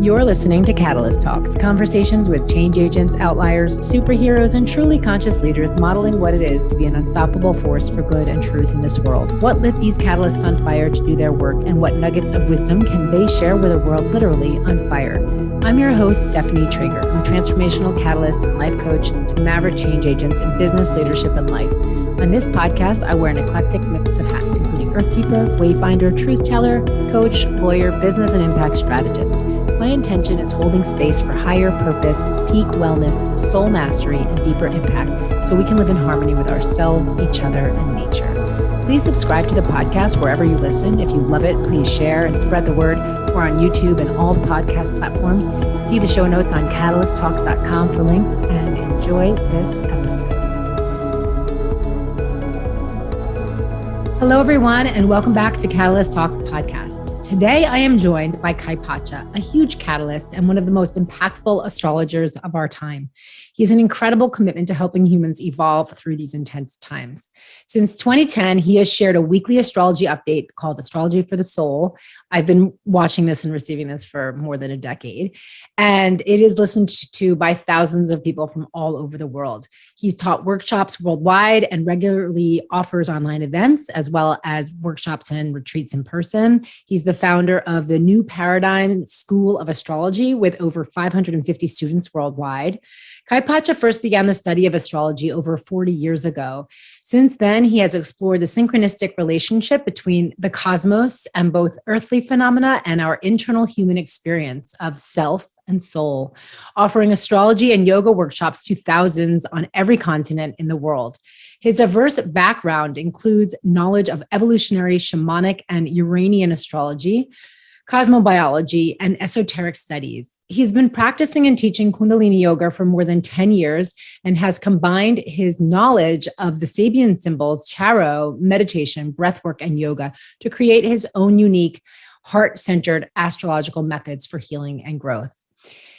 You're listening to Catalyst Talks, conversations with change agents, outliers, superheroes, and truly conscious leaders modeling what it is to be an unstoppable force for good and truth in this world. What lit these catalysts on fire to do their work, and what nuggets of wisdom can they share with a world literally on fire? I'm your host, Stephanie Trager. I'm a transformational catalyst and life coach to maverick change agents in business, leadership, and life. On this podcast, I wear an eclectic mix of hats, including Earthkeeper, Wayfinder, Truth Teller, coach, lawyer, business, and impact strategist. My intention is holding space for higher purpose, peak wellness, soul mastery, and deeper impact so we can live in harmony with ourselves, each other, and nature. Please subscribe to the podcast wherever you listen. If you love it, please share and spread the word. We're on YouTube and all the podcast platforms. See the show notes on catalysttalks.com for links, and enjoy this episode. Hello, everyone, and welcome back to Catalyst Talks podcast. Today, I am joined by Kaypacha, a huge catalyst and one of the most impactful astrologers of our time. He has an incredible commitment to helping humans evolve through these intense times. Since 2010, he has shared a weekly astrology update called Astrology for the Soul. I've been watching this and receiving this for more than a decade, and it is listened to by thousands of people from all over the world. He's taught workshops worldwide and regularly offers online events as well as workshops and retreats in person. He's the founder of the New Paradigm School of Astrology with over 550 students worldwide. Kaypacha first began the study of astrology over 40 years ago. Since then, he has explored the synchronistic relationship between the cosmos and both earthly phenomena and our internal human experience of self and soul, offering astrology and yoga workshops to thousands on every continent in the world. His diverse background includes knowledge of evolutionary, shamanic, and Uranian astrology, cosmobiology, and esoteric studies. He's been practicing and teaching Kundalini yoga for more than 10 years and has combined his knowledge of the Sabian symbols, tarot, meditation, breathwork, and yoga to create his own unique, heart-centered astrological methods for healing and growth.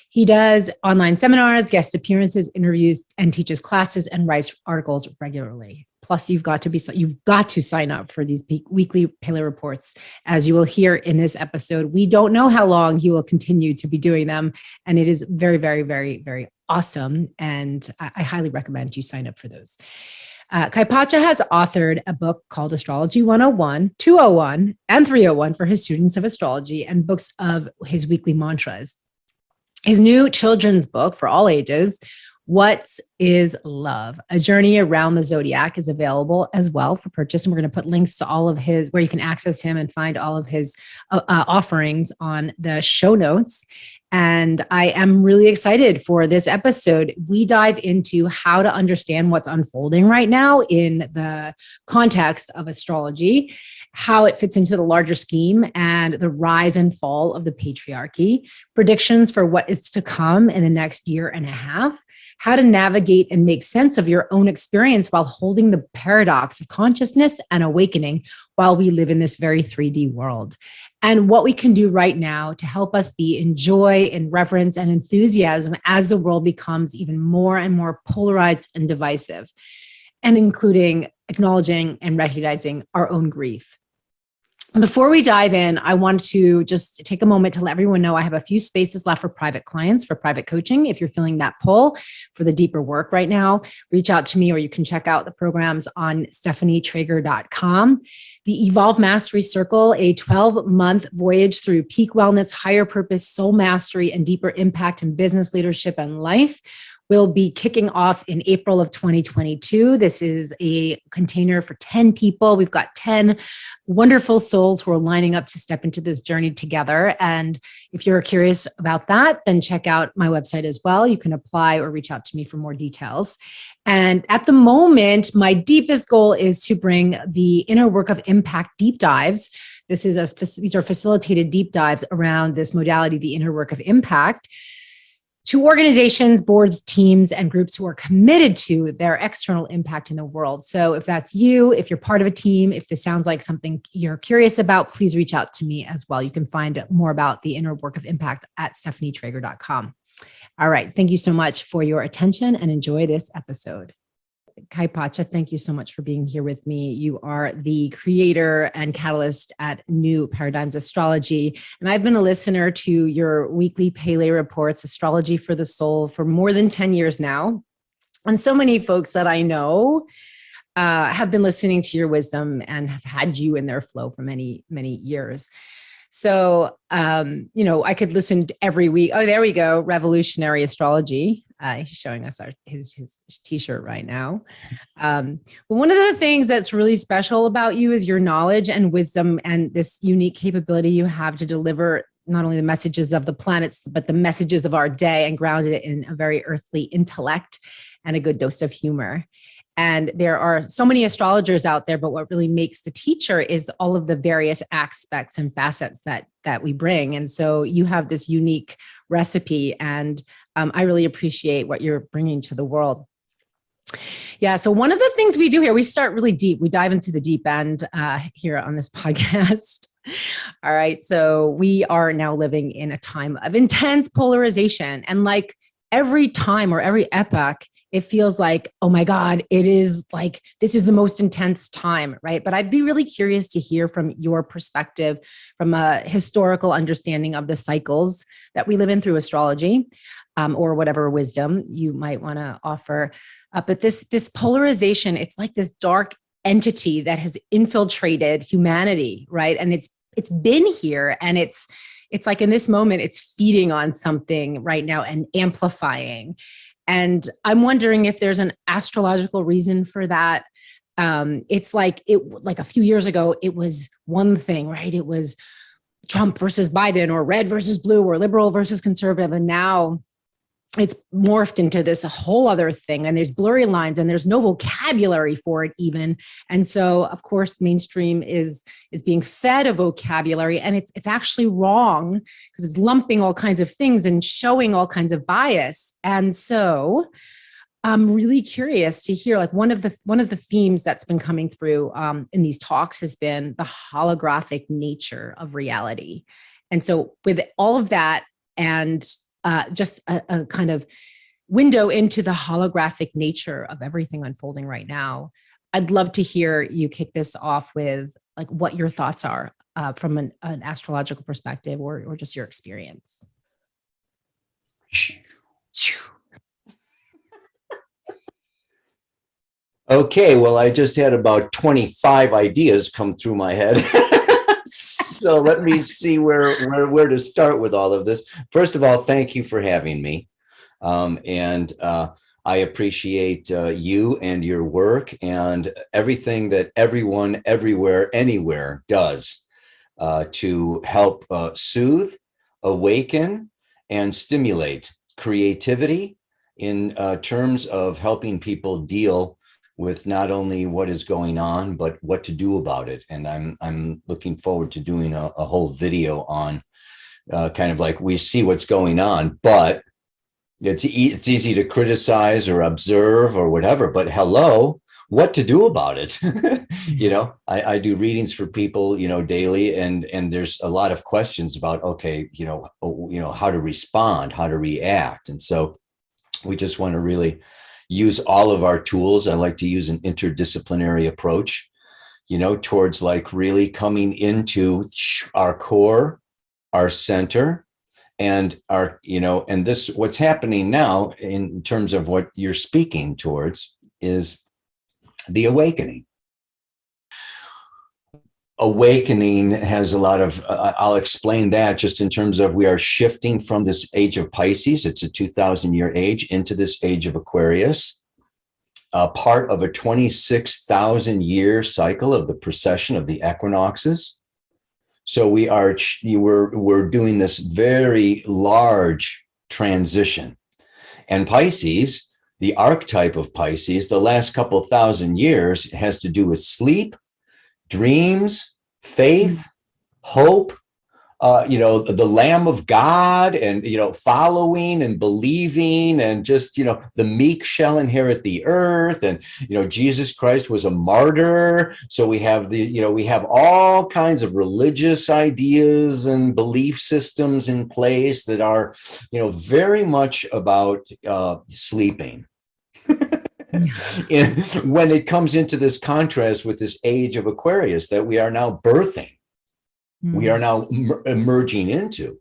He does online seminars, guest appearances, interviews, and teaches classes and writes articles regularly. Plus, you've got to sign up for these weekly Paleo reports, as you will hear in this episode. We don't know how long he will continue to be doing them, and it is very, very, very, very awesome. And I highly recommend you sign up for those. Kaypacha has authored a book called Astrology 101, 201, and 301 for his students of astrology, and books of his weekly mantras. His new children's book for all ages, What is Love? A Journey Around the Zodiac, is available as well for purchase. And we're going to put links to all of his, where you can access him and find all of his offerings on the show notes. And I am really excited for this episode. We dive into how to understand what's unfolding right now in the context of astrology, how it fits into the larger scheme, and the rise and fall of the patriarchy, predictions for what is to come in the next year and a half, how to navigate and make sense of your own experience while holding the paradox of consciousness and awakening while we live in this very 3D world, and what we can do right now to help us be in joy and reverence and enthusiasm as the world becomes even more and more polarized and divisive, and including acknowledging and recognizing our own grief. Before we dive in, I want to just take a moment to let everyone know I have a few spaces left for private clients, for private coaching. If you're feeling that pull for the deeper work right now, reach out to me, or you can check out the programs on stephanietrager.com. The Evolve Mastery Circle, a 12-month voyage through peak wellness, higher purpose, soul mastery, and deeper impact in business, leadership, and life, will be kicking off in April of 2022. This is a container for 10 people. We've got 10 wonderful souls who are lining up to step into this journey together. And if you're curious about that, then check out my website as well. You can apply or reach out to me for more details. And at the moment, my deepest goal is to bring the Inner Work of Impact deep dives. These are facilitated deep dives around this modality, the Inner Work of Impact, to organizations, boards, teams, and groups who are committed to their external impact in the world. So if that's you, if you're part of a team, if this sounds like something you're curious about, please reach out to me as well. You can find more about the Inner Work of Impact at stephanietrager.com. All right. Thank you so much for your attention and enjoy this episode. Kaypacha, thank you so much for being here with me. You are the creator and catalyst at New Paradigms Astrology. And I've been a listener to your weekly Pele reports, Astrology for the Soul, for more than 10 years now. And so many folks that I know have been listening to your wisdom and have had you in their flow for many, many years. So, I could listen every week. Oh, there we go. Revolutionary Astrology. He's showing us his t-shirt right now. But one of the things that's really special about you is your knowledge and wisdom and this unique capability you have to deliver not only the messages of the planets, but the messages of our day, and grounded it in a very earthly intellect and a good dose of humor. And there are so many astrologers out there, but what really makes the teacher is all of the various aspects and facets that we bring. And so you have this unique recipe, and I really appreciate what you're bringing to the world. Yeah, so one of the things we do here, we start really deep. We dive into the deep end here on this podcast. All right, so we are now living in a time of intense polarization, and like every time or every epoch, it feels like, oh my God, it is like, this is the most intense time, right? But I'd be really curious to hear from your perspective, from a historical understanding of the cycles that we live in through astrology, or whatever wisdom you might want to offer. But this polarization, it's like this dark entity that has infiltrated humanity, right? And it's been here, and it's like in this moment, it's feeding on something right now and amplifying. And I'm wondering if there's an astrological reason for that. It's like a few years ago, it was one thing, right? It was Trump versus Biden, or red versus blue, or liberal versus conservative. And now it's morphed into this whole other thing, and there's blurry lines, and there's no vocabulary for it even. And so, of course, mainstream is being fed a vocabulary, and it's actually wrong because it's lumping all kinds of things and showing all kinds of bias. And so I'm really curious to hear, like, one of the themes that's been coming through in these talks has been the holographic nature of reality. And so with all of that, and just a kind of window into the holographic nature of everything unfolding right now, I'd love to hear you kick this off with like what your thoughts are from an astrological perspective, or just your experience. Okay, well, I just had about 25 ideas come through my head. So let me see where to start with all of this. First of all, thank you for having me. And I appreciate you and your work and everything that everyone, everywhere, anywhere does to help soothe, awaken, and stimulate creativity in terms of helping people deal with not only what is going on, but what to do about it. And I'm looking forward to doing a whole video on kind of like, we see what's going on, but it's easy to criticize or observe or whatever, but hello, what to do about it? I do readings for people, daily, and there's a lot of questions about, okay, how to respond, how to react. And so we just want to really use all of our tools. I like to use an interdisciplinary approach, towards like really coming into our core, our center, and our, and this, what's happening now in terms of what you're speaking towards is the awakening. Awakening has a lot of, I'll explain that just in terms of, we are shifting from this age of Pisces, it's a 2,000-year age, into this age of Aquarius, part of a 26,000-year cycle of the precession of the equinoxes. So we're doing this very large transition. And Pisces, the archetype of Pisces, the last couple thousand years has to do with sleep, dreams, faith, hope, the Lamb of God, and, following and believing, and just, the meek shall inherit the earth. And, Jesus Christ was a martyr. So we have we have all kinds of religious ideas and belief systems in place that are, very much about sleeping. when it comes into this contrast with this age of Aquarius that we are now birthing, we are now emerging into.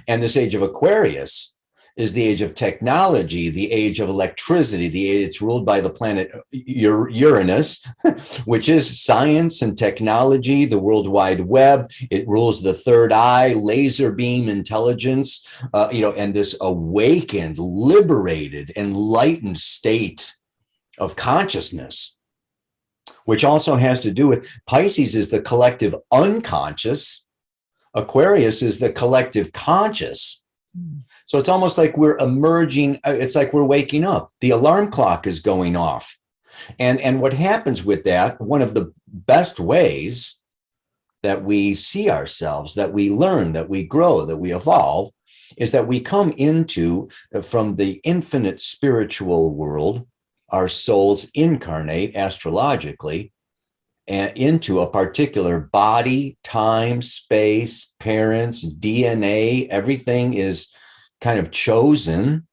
And this age of Aquarius is the age of technology, the age of electricity, it's ruled by the planet Uranus, which is science and technology, the World Wide Web. It rules the third eye, laser beam intelligence, and this awakened, liberated, enlightened state of consciousness, which also has to do with Pisces is the collective unconscious. Aquarius is the collective conscious. So it's almost like we're emerging. It's like we're waking up. The alarm clock is going off. And what happens with that, one of the best ways that we see ourselves, that we learn, that we grow, that we evolve, is that we come into, from the infinite spiritual world, our souls incarnate astrologically and into a particular body, time, space, parents, DNA. Everything is kind of chosen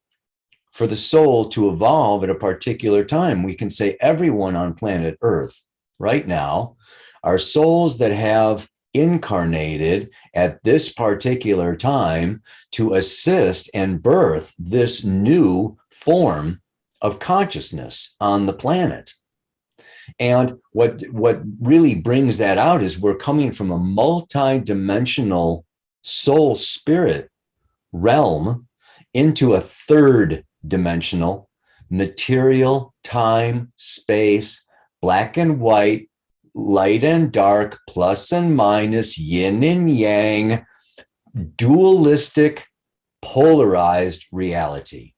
for the soul to evolve at a particular time. We can say everyone on planet Earth right now are souls that have incarnated at this particular time to assist and birth this new form of consciousness on the planet. And what really brings that out is we're coming from a multi-dimensional soul spirit realm into a third dimensional material, time, space, black and white, light and dark, plus and minus, yin and yang, dualistic, polarized reality.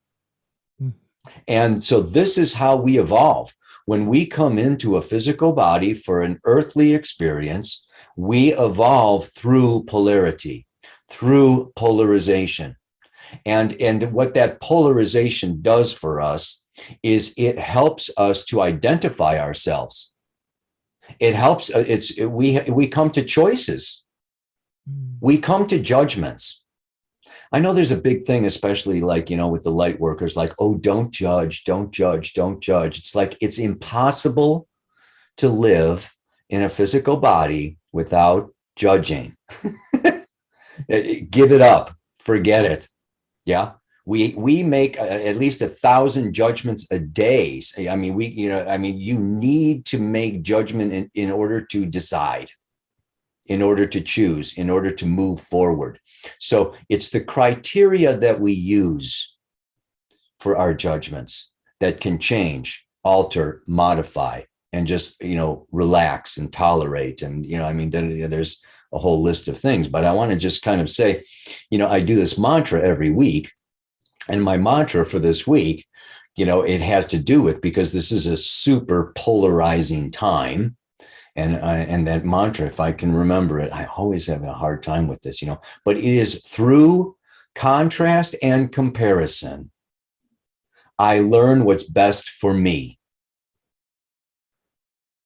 And so this is how we evolve. When we come into a physical body for an earthly experience, we evolve through polarity, through polarization. And what that polarization does for us is it helps us to identify ourselves. It helps, we come to choices. We come to judgments. I know there's a big thing, especially like, with the light workers, like, oh, don't judge, don't judge, don't judge. It's like, it's impossible to live in a physical body without judging. Give it up, forget it. Yeah. We make at least 1,000 judgments a day. I mean, you need to make judgment in order to decide, in order to choose, in order to move forward. So it's the criteria that we use for our judgments that can change, alter, modify, and just, relax and tolerate. And, there's a whole list of things, but I want to just kind of say, I do this mantra every week, and my mantra for this week, it has to do with, because this is a super polarizing time. And that mantra, if I can remember it, I always have a hard time with this, but it is through contrast and comparison, I learn what's best for me.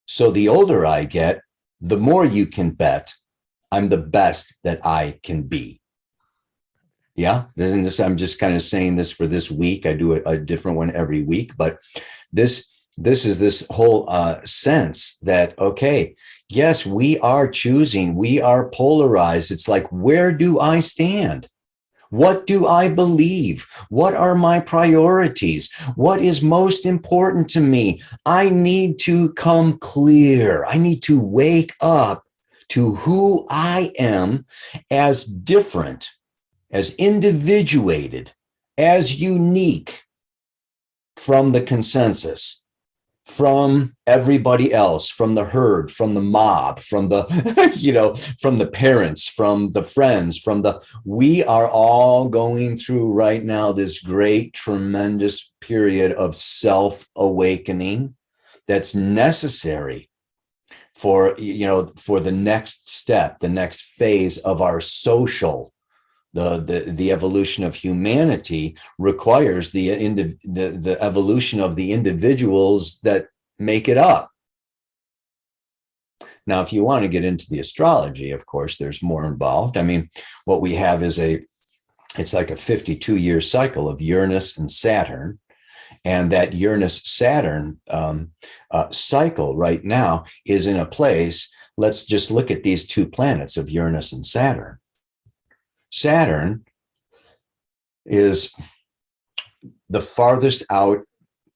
So the older I get, the more you can bet I'm the best that I can be. Yeah. And this, I'm just kind of saying this for this week. I do a different one every week, but this is this whole sense that, okay, yes, we are choosing, we are polarized. It's like, where do I stand? What do I believe? What are my priorities? What is most important to me? I need to come clear. I need to wake up to who I am as different, as individuated, as unique from the consensus, from everybody else, from the herd, from the mob, from the, from the parents, from the friends, we are all going through right now this great, tremendous period of self-awakening that's necessary for, for the next step, the next phase of our social. The evolution of humanity requires the evolution of the individuals that make it up. Now, if you want to get into the astrology, of course, there's more involved. I mean, what we have is it's like a 52-year cycle of Uranus and Saturn. And that Uranus-Saturn cycle right now is in a place. Let's just look at these two planets of Uranus and Saturn. Saturn is the farthest out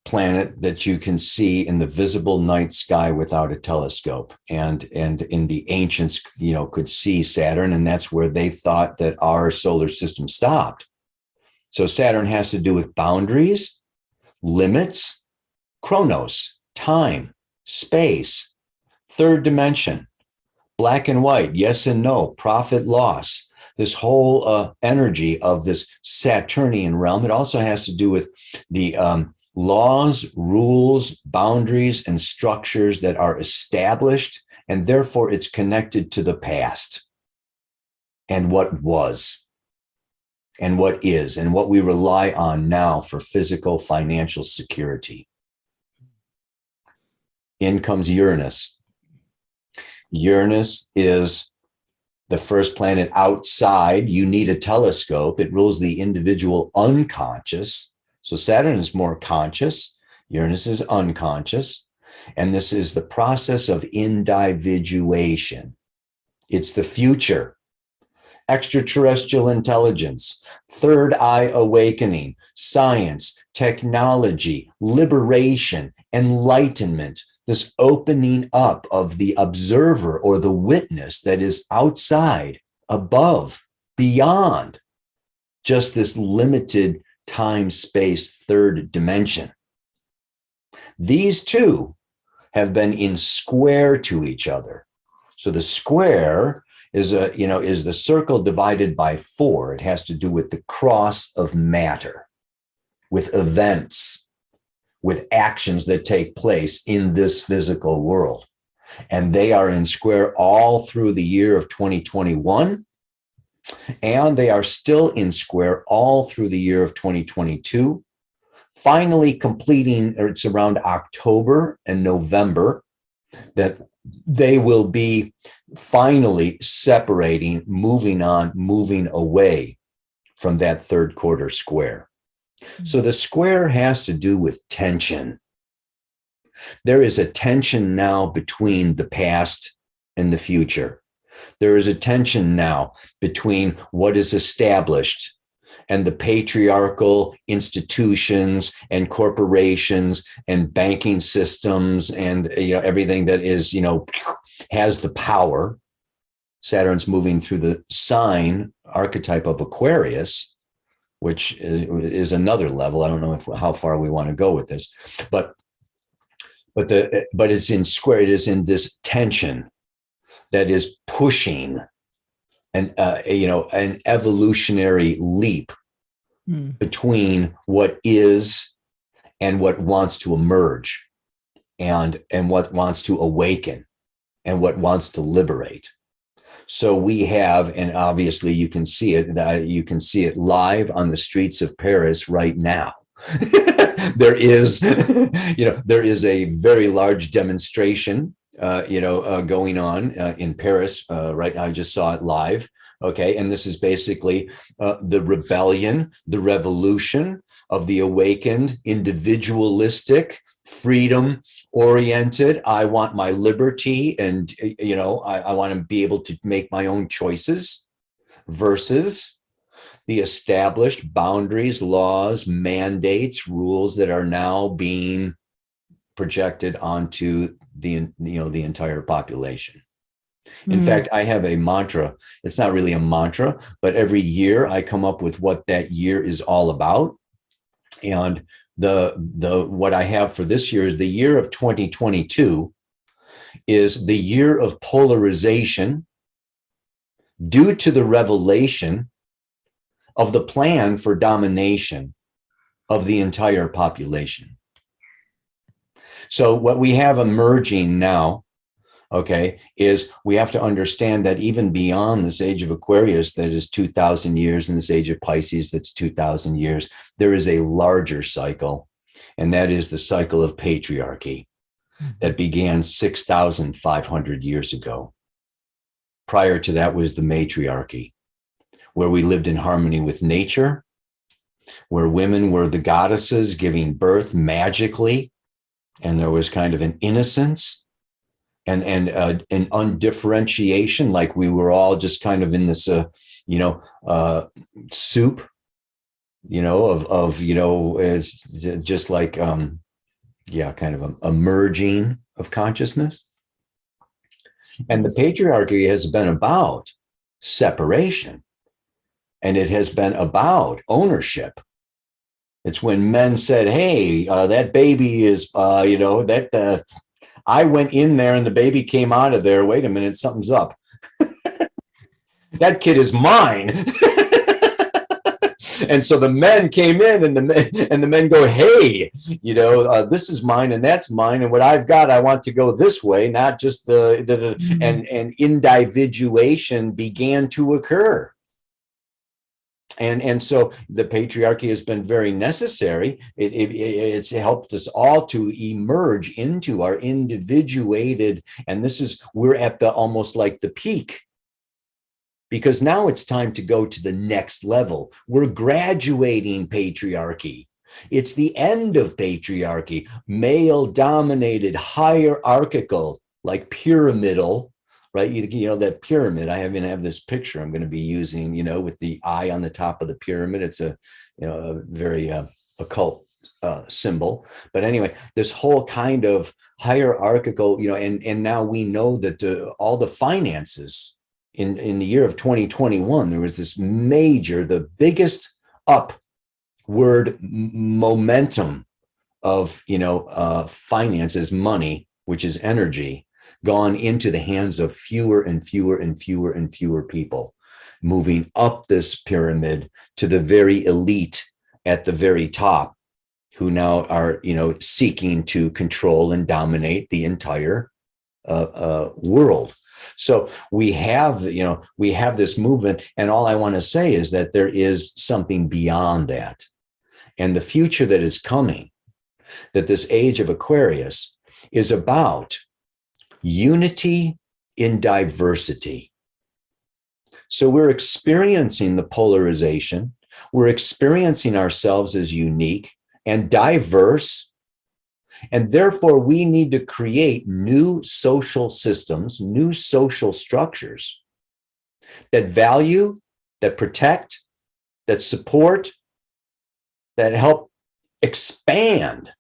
planet that you can see in the visible night sky without a telescope. And in the ancients, could see Saturn, and that's where they thought that our solar system stopped. So Saturn has to do with boundaries, limits, chronos, time, space, third dimension, black and white, yes and no, profit loss, this whole energy of this Saturnian realm. It also has to do with the laws, rules, boundaries, and structures that are established, and therefore it's connected to the past and what was and what is and what we rely on now for physical, financial security. In comes Uranus. Uranus is the first planet outside. You need a telescope. It rules the individual unconscious. So Saturn is more conscious. Uranus is unconscious. And this is the process of individuation. It's the future. Extraterrestrial intelligence, third eye awakening, science, technology, liberation, enlightenment, this opening up of the observer or the witness that is outside, above, beyond just this limited time, space, third dimension. These two have been in square to each other. So the square is the circle divided by 4. It has to do with the cross of matter, with events, with actions that take place in this physical world. And they are in square all through the year of 2021. And they are still in square all through the year of 2022. Finally completing, or it's around October and November, that they will be finally separating, moving on, moving away from that third quarter square. So the square has to do with tension. There is a tension now between the past and the future. There is a tension now between what is established and the patriarchal institutions and corporations and banking systems and everything that is has the power. Saturn's moving through the sign archetype of Aquarius, which is another level. I don't know how far we want to go with this, but it's in square. It is in this tension that is pushing an evolutionary leap between what is and what wants to emerge, and what wants to awaken, and what wants to liberate. So we have, and obviously you can see it live on the streets of Paris right now. There is a very large demonstration going on in Paris right now. I just saw it live. Okay. And this is basically the rebellion, the revolution of the awakened, individualistic, freedom oriented. I want my liberty, and I want to be able to make my own choices, versus the established boundaries, laws, mandates, rules that are now being projected onto the entire population. In fact, I have a mantra. It's not really a mantra, but every year I come up with what that year is all about. And the what I have for this year is the year of 2022 is the year of polarization due to the revelation of the plan for domination of the entire population. So what we have emerging now, okay, is we have to understand that even beyond this age of Aquarius, that is 2,000 years, and this age of Pisces, that's 2,000 years, there is a larger cycle, and that is the cycle of patriarchy that began 6,500 years ago. Prior to that was the matriarchy, where we lived in harmony with nature, where women were the goddesses giving birth magically, and there was kind of an innocence and an undifferentiation, like we were all just kind of in this soup, it's just like kind of a merging of consciousness. And the patriarchy has been about separation, and it has been about ownership. It's when men said, hey, that baby is, I went in there and the baby came out of there. Wait a minute, something's up. That kid is mine. And so the men came in, and the men go, hey, this is mine and that's mine. And what I've got, I want to go this way, not just and individuation began to occur. And so the patriarchy has been very necessary. It's helped us all to emerge into our individuated, and we're at the almost like the peak, because now it's time to go to the next level. We're graduating patriarchy. It's the end of patriarchy, male dominated, hierarchical, like pyramidal. Right, that pyramid. I have this picture I'm going to be using, with the eye on the top of the pyramid. It's a very occult symbol. But anyway, this whole kind of hierarchical, and now we know that all the finances in the year of 2021, there was this the biggest upward momentum of finances, money, which is energy, gone into the hands of fewer and fewer and fewer and fewer people, moving up this pyramid to the very elite at the very top, who now are, seeking to control and dominate the entire world. So we have this movement, and all I want to say is that there is something beyond that, and the future that is coming, that this age of Aquarius is about unity in diversity. So we're experiencing the polarization. We're experiencing ourselves as unique and diverse. And therefore, we need to create new social systems, new social structures that value, that protect, that support, that help expand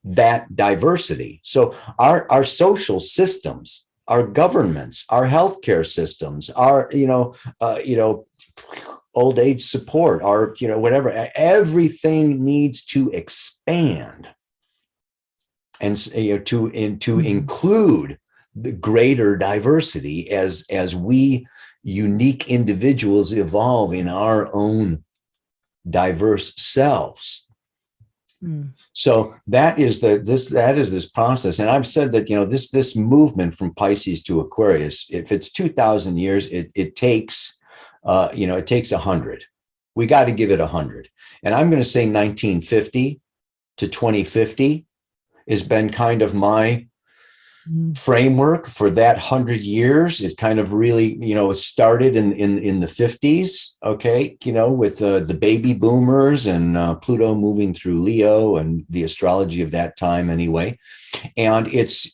that diversity. So our social systems, our governments, our healthcare systems, our old age support, our whatever, everything needs to expand, and to include the greater diversity as we unique individuals evolve in our own diverse selves. So that is this process. And I've said that, this movement from Pisces to Aquarius, if it's 2,000 years, it takes 100. We got to give it 100. And I'm going to say 1950 to 2050 has been kind of my framework for that 100 years. It kind of really, it started in the 50s, okay, with the baby boomers and Pluto moving through Leo and the astrology of that time anyway. And it's,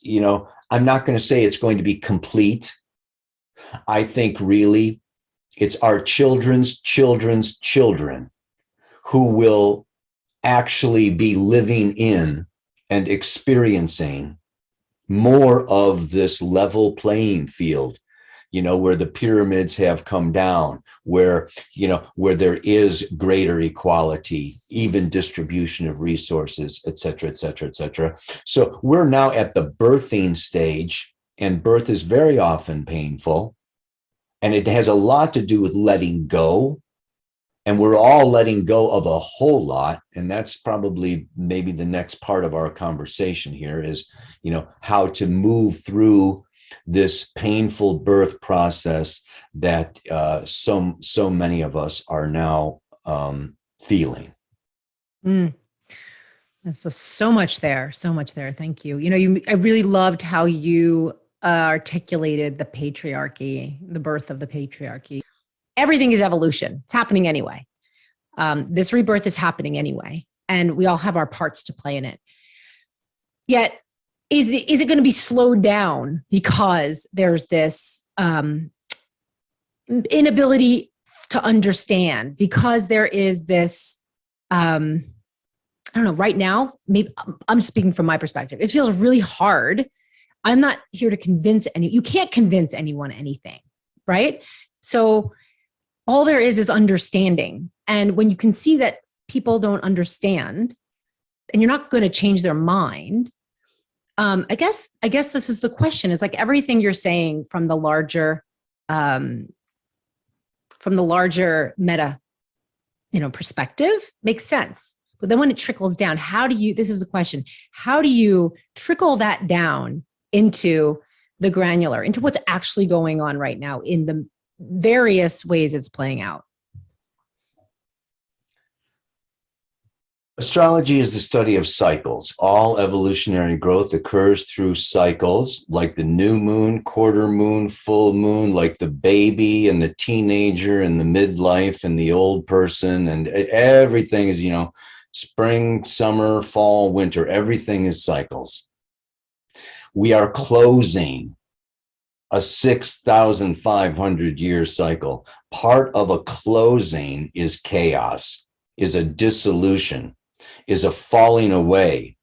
I'm not going to say it's going to be complete. I think really it's our children's children's children who will actually be living in and experiencing more of this level playing field, where the pyramids have come down, where there is greater equality, even distribution of resources, et cetera, et cetera, et cetera. So we're now at the birthing stage, and birth is very often painful, and it has a lot to do with letting go. And we're all letting go of a whole lot. And that's probably maybe the next part of our conversation here is, how to move through this painful birth process that so many of us are now feeling. So much there. Thank you. I really loved how you articulated the patriarchy, the birth of the patriarchy. Everything is evolution. It's happening anyway. This rebirth is happening anyway, and we all have our parts to play in it. Yet, is it going to be slowed down because there's this inability to understand, because there is this, I don't know, right now, maybe I'm speaking from my perspective. It feels really hard. I'm not here to convince you can't convince anyone anything, right? So all there is understanding. And when you can see that people don't understand and you're not going to change their mind, I guess this is the question, is like everything you're saying from the larger meta, perspective makes sense. But then when it trickles down, this is the question, how do you trickle that down into the granular, into what's actually going on right now in the various ways it's playing out? Astrology is the study of cycles. All evolutionary growth occurs through cycles, like the new moon, quarter moon, full moon, like the baby and the teenager and the midlife and the old person. And everything is, spring, summer, fall, winter. Everything is cycles. We are closing a 6,500 year cycle. Part of a closing is chaos, is a dissolution, is a falling away,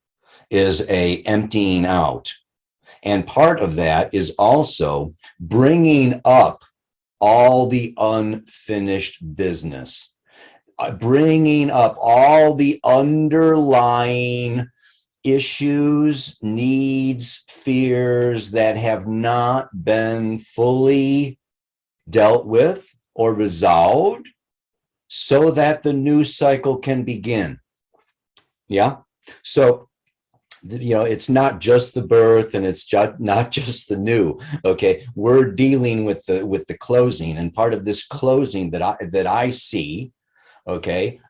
is a emptying out. And part of that is also bringing up all the unfinished business, bringing up all the underlying issues, needs, fears that have not been fully dealt with or resolved, so that the new cycle can begin. Yeah. So, it's not just the birth and it's not just the new. Okay. We're dealing with the closing, and part of this closing that I see, okay,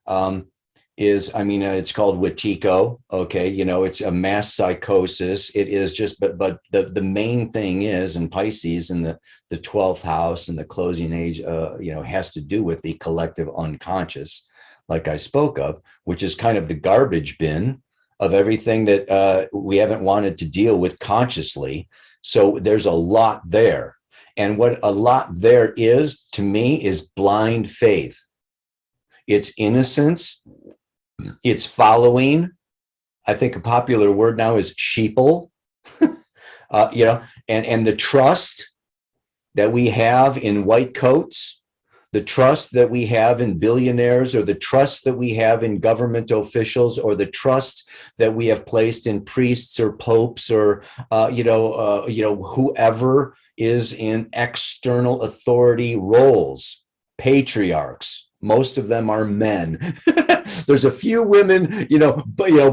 it's called Wetiko. Okay. It's a mass psychosis. It is just, but the main thing is in Pisces, in the 12th house and the closing age, has to do with the collective unconscious, like I spoke of, which is kind of the garbage bin of everything that we haven't wanted to deal with consciously. So there's a lot there. And what a lot there is, to me, is blind faith. It's innocence. It's following. I think a popular word now is sheeple, and the trust that we have in white coats, the trust that we have in billionaires, or the trust that we have in government officials, or the trust that we have placed in priests or popes, or whoever is in external authority roles, patriarchs. Most of them are men. There's a few women,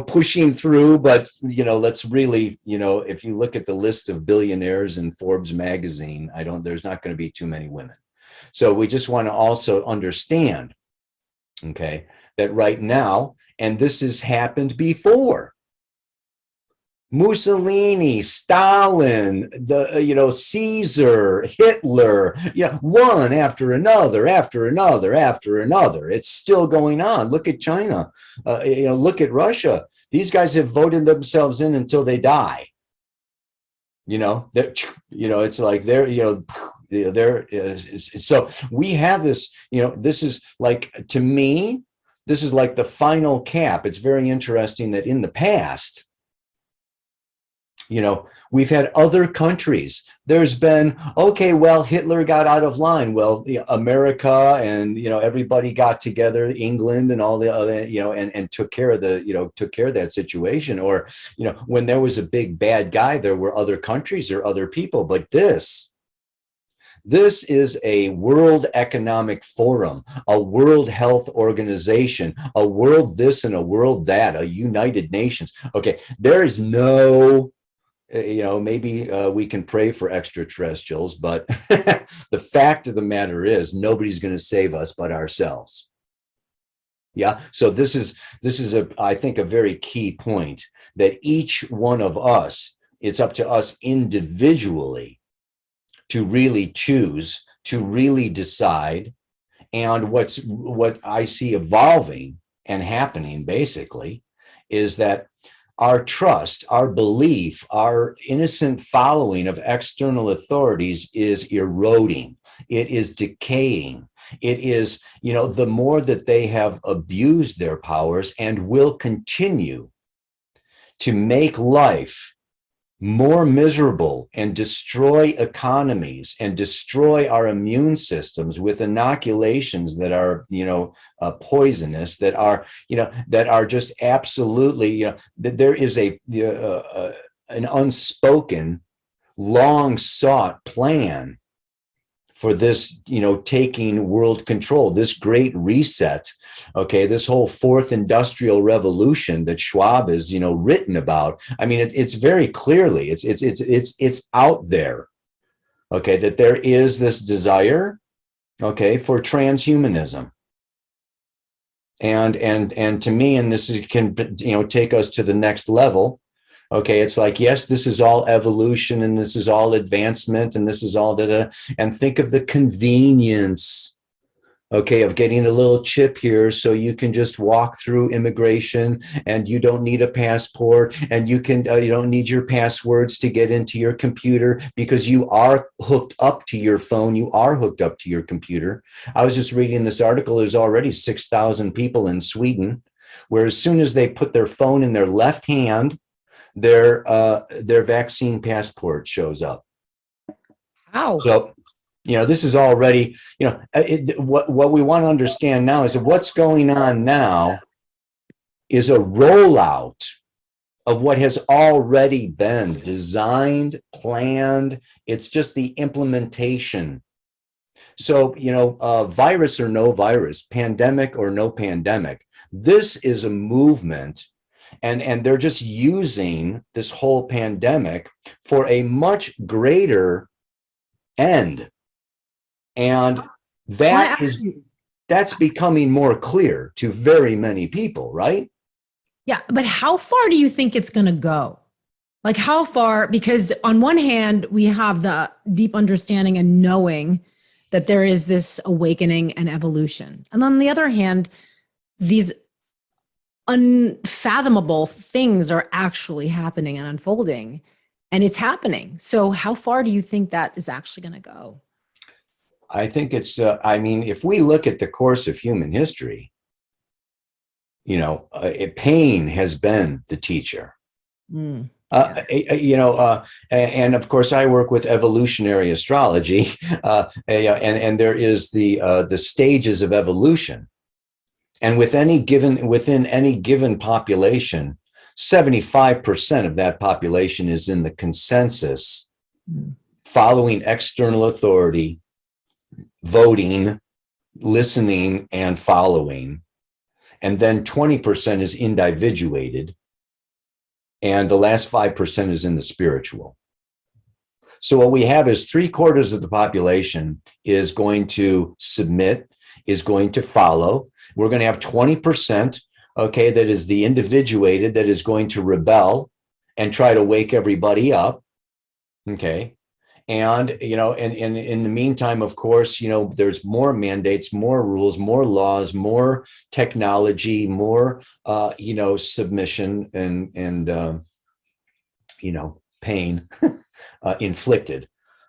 pushing through, but let's really, if you look at the list of billionaires in Forbes magazine, there's not going to be too many women. So we just want to also understand, okay, that right now, and this has happened before, Mussolini, Stalin, Caesar, Hitler, one after another. It's still going on. Look at China. Look at Russia. These guys have voted themselves in until they die. It's like so we have this. This is like, to me, this is like the final cap. It's very interesting that in the past, we've had other countries. There's been, okay, well, Hitler got out of line. Well, America and, everybody got together, England and all the other, and took care of that situation. Or, when there was a big bad guy, there were other countries or other people. But this is a World Economic Forum, a World Health Organization, a world this and a world that, a United Nations. Okay, there is no, maybe we can pray for extraterrestrials, but the fact of the matter is nobody's going to save us but ourselves. Yeah. So this is I think, a very key point, that each one of us, it's up to us individually to really choose, to really decide, And what I see evolving and happening basically is that our trust, our belief, our innocent following of external authorities is eroding. It is decaying. It is, the more that they have abused their powers and will continue to make life more miserable and destroy economies and destroy our immune systems with inoculations that are, poisonous, that are just absolutely, that there is an unspoken, long sought plan for this, taking world control, this great reset. Okay, this whole fourth industrial revolution that Schwab is, written about. I mean, it's very clearly, it's out there. Okay, that there is this desire, okay, for transhumanism. And to me, and this can, take us to the next level. Okay, it's like, yes, this is all evolution and this is all advancement and this is all da-da. And think of the convenience, okay, of getting a little chip here so you can just walk through immigration and you don't need a passport and you don't need your passwords to get into your computer because you are hooked up to your phone, you are hooked up to your computer. I was just reading this article, there's already 6,000 people in Sweden where as soon as they put their phone in their left hand, their vaccine passport shows up. Wow. So, this is already, what we want to understand now is that what's going on now is a rollout of what has already been designed, planned. It's just the implementation. So, virus or no virus, pandemic or no pandemic, this is a movement. And they're just using this whole pandemic for a much greater end. And that's becoming more clear to very many people, right? Yeah. But how far do you think it's going to go? Like how far? Because on one hand, we have the deep understanding and knowing that there is this awakening and evolution. And on the other hand, these unfathomable things are actually happening and unfolding, and it's happening. So how far do you think that is actually going to go? I think it's, if we look at the course of human history, pain has been the teacher. And of course, I work with evolutionary astrology, and there is the stages of evolution. And within any given population, 75% of that population is in the consensus, following external authority, voting, listening, and following. And then 20% is individuated. And the last 5% is in the spiritual. So what we have is 3/4 of the population is going to submit, is going to follow. We're going to have 20%, okay, that is the individuated, that is going to rebel and try to wake everybody up, okay? And, and in the meantime, of course, there's more mandates, more rules, more laws, more technology, more, submission and pain inflicted,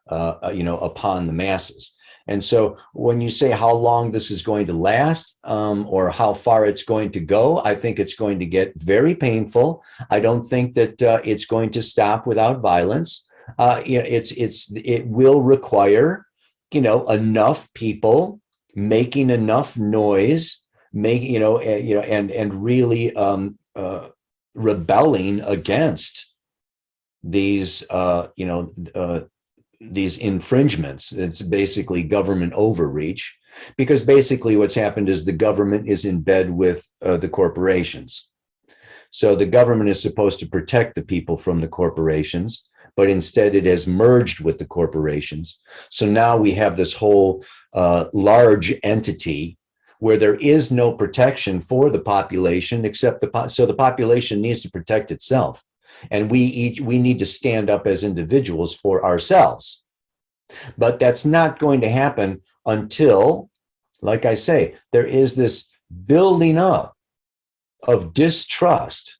upon the masses. And so when you say how long this is going to last, or how far it's going to go, I think it's going to get very painful. I don't think that it's going to stop without violence. It will require, enough people making enough noise, and really rebelling against these, these infringements. It's basically government overreach, because basically what's happened is the government is in bed with the corporations. So the government is supposed to protect the people from the corporations, but instead it has merged with the corporations. So now we have this whole large entity where there is no protection for the population, except so the population needs to protect itself. And we need to stand up as individuals for ourselves. But that's not going to happen until like I say, there is this building up of distrust.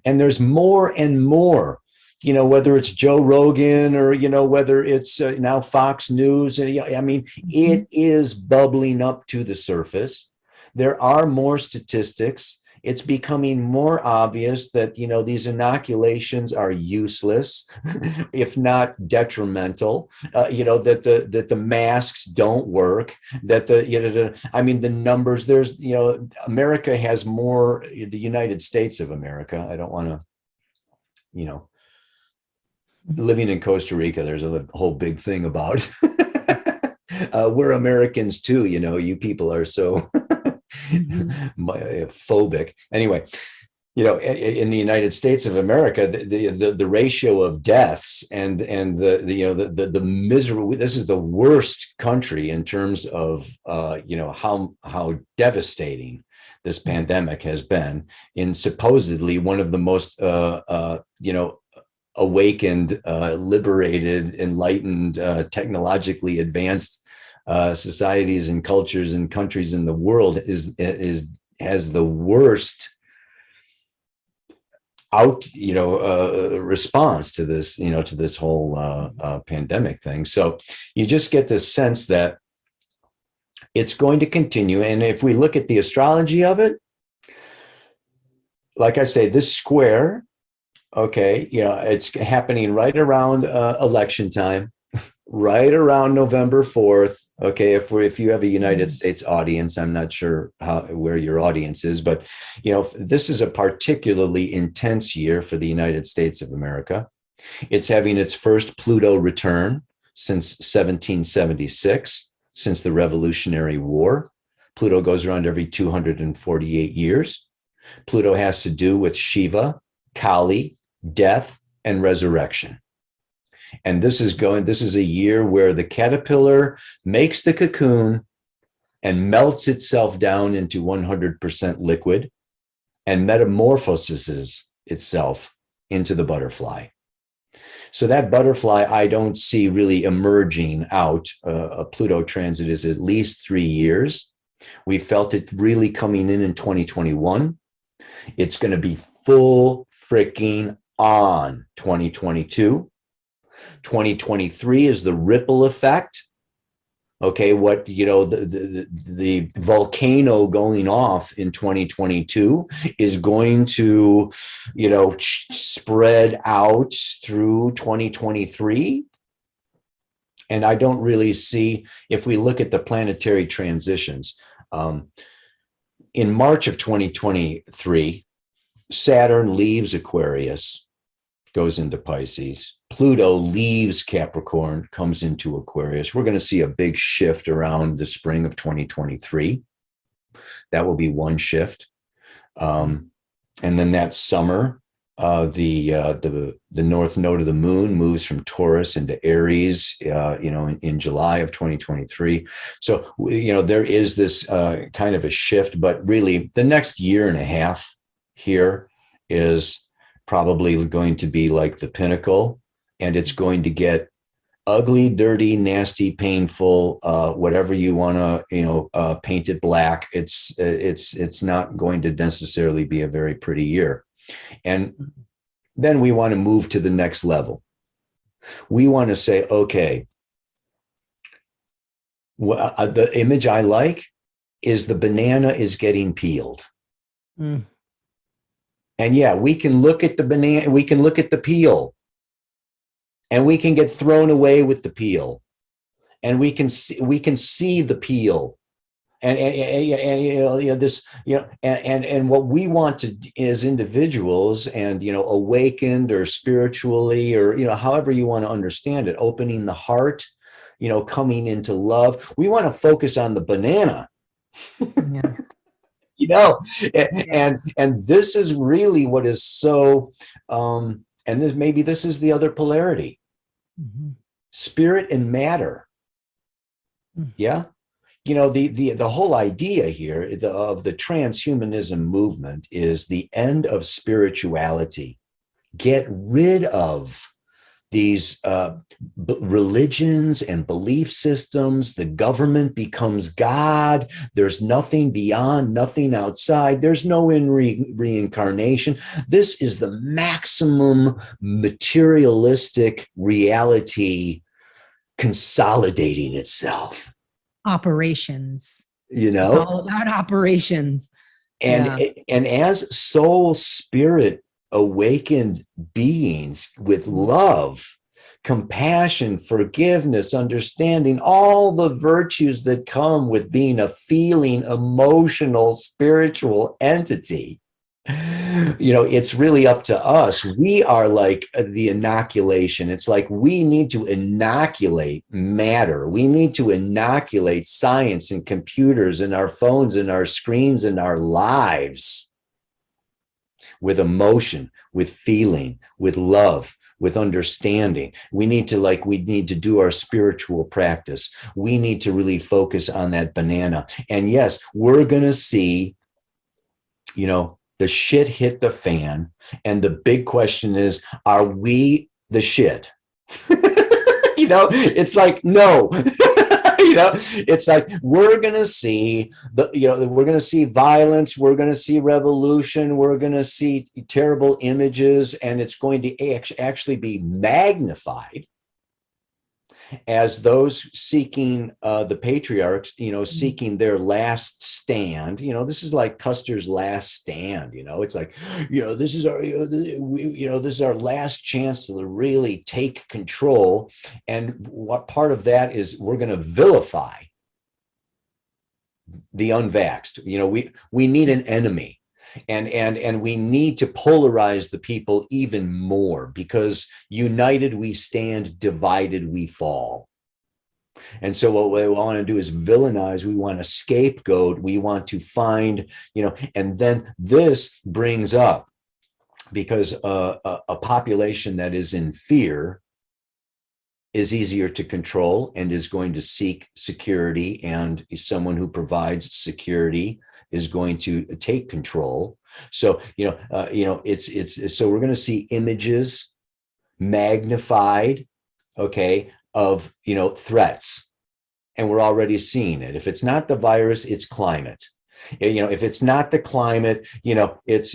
And there's more and more, whether it's Joe Rogan or, whether it's now Fox News. I mean, it is bubbling up to the surface. There are more statistics. It's becoming more obvious that, these inoculations are useless, if not detrimental, that the masks don't work, that the numbers, there's, America has more, the United States of America. I don't want to, living in Costa Rica, there's a whole big thing about we're Americans too, you people are so phobic. Anyway, in the United States of America, the ratio of deaths and the miserable. This is the worst country in terms of how devastating this pandemic has been in supposedly one of the most awakened, liberated, enlightened, technologically advanced societies and cultures and countries in the world has the worst response to this, to this whole pandemic thing. So you just get this sense that it's going to continue. And if we look at the astrology of it, like I say, this square, okay, it's happening right around election time, right around November 4th. Okay, if you have a United States audience, I'm not sure where your audience is, but this is a particularly intense year for the United States of America. It's having its first Pluto return since 1776, since the Revolutionary War. Pluto goes around every 248 years. Pluto has to do with Shiva, Kali, death, and resurrection. And this is a year where the caterpillar makes the cocoon and melts itself down into 100% liquid and metamorphoses itself into the butterfly. So that butterfly, I don't see really emerging out. A Pluto transit is at least 3 years. We felt it really coming in 2021. It's going to be full freaking on 2022. 2023 is the ripple effect. Okay, what the volcano going off in 2022 is going to spread out through 2023. And I don't really see, if we look at the planetary transitions, in March of 2023, Saturn leaves Aquarius, goes into Pisces. Pluto leaves Capricorn, comes into Aquarius. We're going to see a big shift around the spring of 2023. That will be one shift. And then that summer, the north node of the moon moves from Taurus into Aries, in July of 2023. So, there is this kind of a shift, but really the next year and a half here is probably going to be like the pinnacle, and it's going to get ugly, dirty, nasty, painful, whatever you want to, paint it black. It's not going to necessarily be a very pretty year. And then we want to move to the next level. We want to say, okay, the image I like is the banana is getting peeled. Mm. And yeah, we can look at the banana, we can look at the peel, and we can get thrown away with the peel, and we can see the peel. And what we want to, as individuals, and awakened or spiritually, or however you want to understand it, opening the heart, coming into love. We want to focus on the banana. Yeah. And this is really what is so. And this is the other polarity. Mm-hmm. Spirit and matter. Mm-hmm. Yeah. The whole idea here of the transhumanism movement is the end of spirituality. Get rid of these religions and belief systems. The government becomes God. There's nothing beyond, nothing outside. There's no reincarnation. This is the maximum materialistic reality consolidating itself. Operations. You It's know, all about operations. and as soul spirit awakened beings with love, compassion, forgiveness, understanding, all the virtues that come with being a feeling, emotional, spiritual entity. It's really up to us. We are like the inoculation. It's like we need to inoculate matter. We need to inoculate science and computers and our phones and our screens and our lives with emotion, with feeling, with love, with understanding. We need to do our spiritual practice. We need to really focus on that banana. And yes, we're going to see, the shit hit the fan. And the big question is, are we the shit? It's like, no. It's like we're going to see we're going to see violence, we're going to see revolution, we're going to see terrible images, and it's going to actually be magnified as those seeking the patriarchs, seeking their last stand. This is like Custer's last stand. It's like, this is our, this is our last chance to really take control. And what part of that is we're going to vilify the unvaxxed. We need an enemy. And we need to polarize the people even more, because united we stand, divided we fall. And so what we want to do is villainize. We want to scapegoat. We want to find, and then this brings up, because a population that is in fear is easier to control and is going to seek security, and someone who provides security is going to take control. So, it's so we're going to see images magnified, of, threats. And we're already seeing it. If it's not the virus, it's climate. If it's not the climate, it's,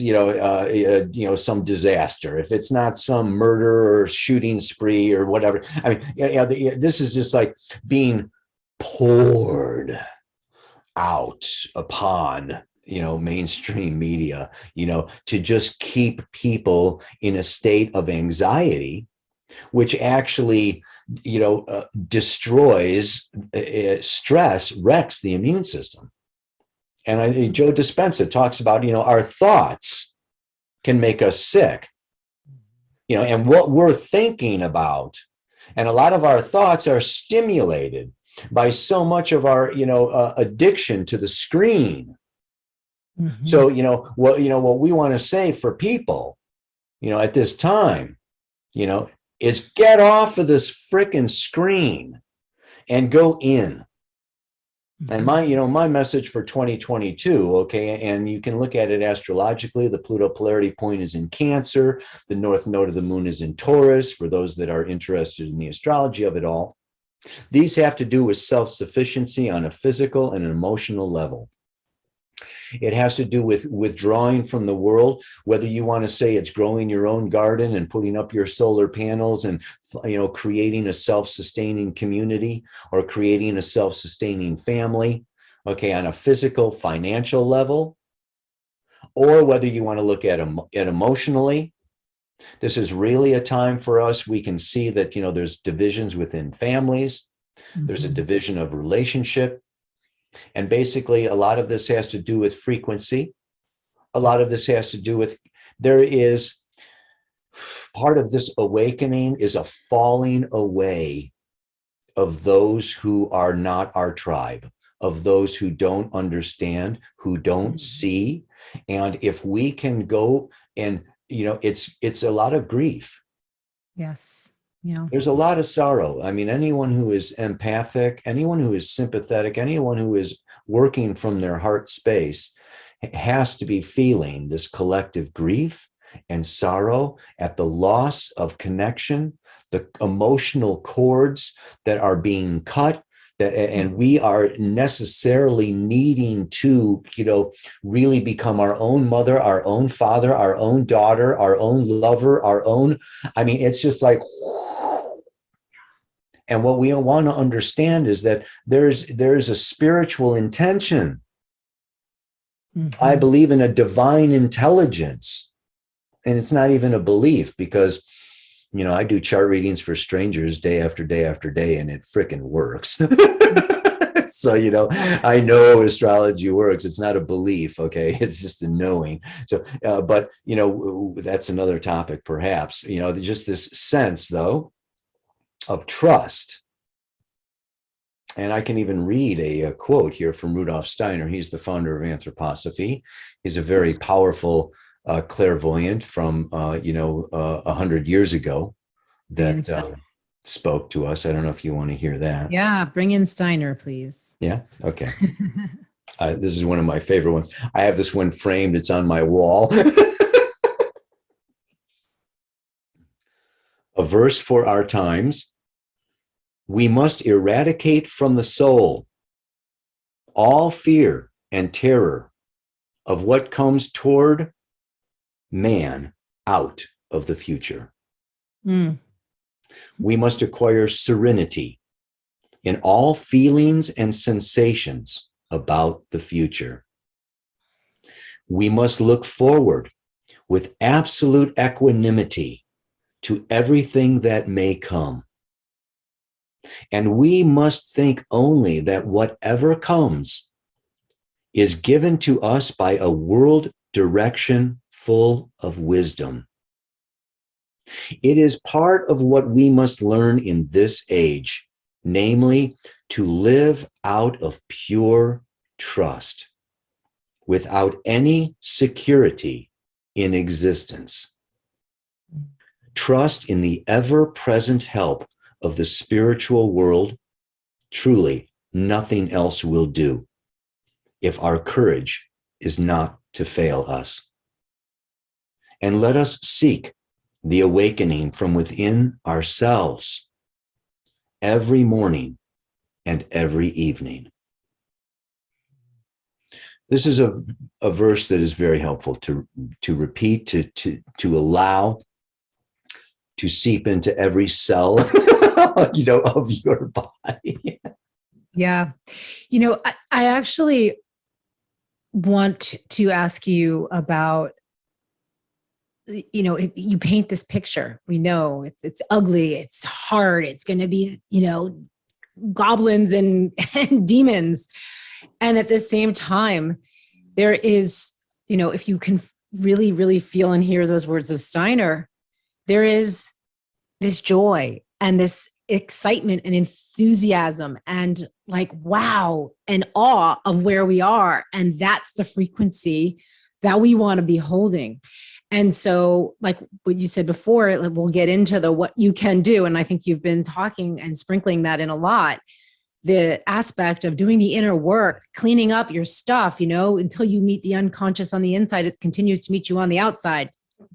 some disaster. If it's not some murder or shooting spree or whatever. I mean, this is just like being poured out upon, mainstream media, to just keep people in a state of anxiety, which actually, destroys stress, wrecks the immune system. And Joe Dispenza talks about, our thoughts can make us sick, and what we're thinking about. And a lot of our thoughts are stimulated by so much of our, addiction to the screen. Mm-hmm. So, what we want to say for people, at this time, is get off of this frickin' screen and go in. And my message for 2022, and you can look at it astrologically. The Pluto polarity point is in Cancer. The north node of the moon is in Taurus, for those that are interested in the astrology of it all. These have to do with self-sufficiency on a physical and an emotional level. It has to do with withdrawing from the world, whether you want to say it's growing your own garden and putting up your solar panels and, creating a self-sustaining community, or creating a self-sustaining family, on a physical, financial level, or whether you want to look at it emotionally. This is really a time for us. We can see that, there's divisions within families. Mm-hmm. There's a division of relationship. And basically, a lot of this has to do with frequency. A lot of this has to do with, there is part of this awakening is a falling away of those who are not our tribe, of those who don't understand, who don't see. And if we can go and, it's a lot of grief. Yes. Yeah. There's a lot of sorrow. I mean, anyone who is empathic, anyone who is sympathetic, anyone who is working from their heart space has to be feeling this collective grief and sorrow at the loss of connection, the emotional cords that are being cut, and we are necessarily needing to, really become our own mother, our own father, our own daughter, our own lover, it's just like, and what we want to understand is that there's a spiritual intention. Mm-hmm. I believe in a divine intelligence, and it's not even a belief, because I do chart readings for strangers day after day after day, and it freaking works. So, I know astrology works. It's not a belief, okay? It's just a knowing. So, but, that's another topic, perhaps, just this sense, though, of trust. And I can even read a quote here from Rudolf Steiner. He's the founder of anthroposophy. He's a very powerful clairvoyant from 100 years ago that spoke to us. I don't know if you want to hear that. Yeah, bring in Steiner, please. Yeah, okay. This is one of my favorite ones. I have this one framed. It's on my wall. A verse for our times. We must eradicate from the soul all fear and terror of what comes toward man out of the future. Mm. We must acquire serenity in all feelings and sensations about the future. We must look forward with absolute equanimity to everything that may come. And we must think only that whatever comes is given to us by a world direction full of wisdom. It is part of what we must learn in this age, namely, to live out of pure trust, without any security in existence. Trust in the ever-present help of the spiritual world. Truly, nothing else will do if our courage is not to fail us. And let us seek the awakening from within ourselves every morning and every evening. This is a verse that is very helpful to repeat, to allow to seep into every cell, of your body. Yeah. I actually want to ask you about, you paint this picture. We know it's ugly, it's hard, it's going to be, goblins and demons. And at the same time, there is, if you can really, really feel and hear those words of Steiner, there is this joy and this excitement and enthusiasm and like, wow, and awe of where we are. And that's the frequency that we want to be holding. And so like what you said before, we'll get into what you can do. And I think you've been talking and sprinkling that in a lot. The aspect of doing the inner work, cleaning up your stuff, until you meet the unconscious on the inside, it continues to meet you on the outside.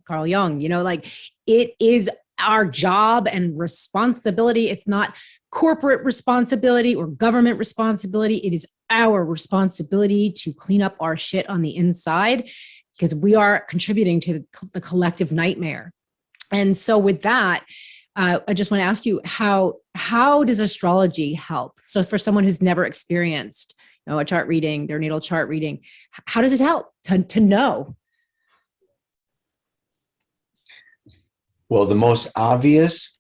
Carl Jung, it is our job and responsibility. It's not corporate responsibility or government responsibility. It is our responsibility to clean up our shit on the inside, because we are contributing to the collective nightmare. And so with that, I just want to ask you, how does astrology help? So for someone who's never experienced, a chart reading, their natal chart reading, how does it help to know? Well, the most obvious,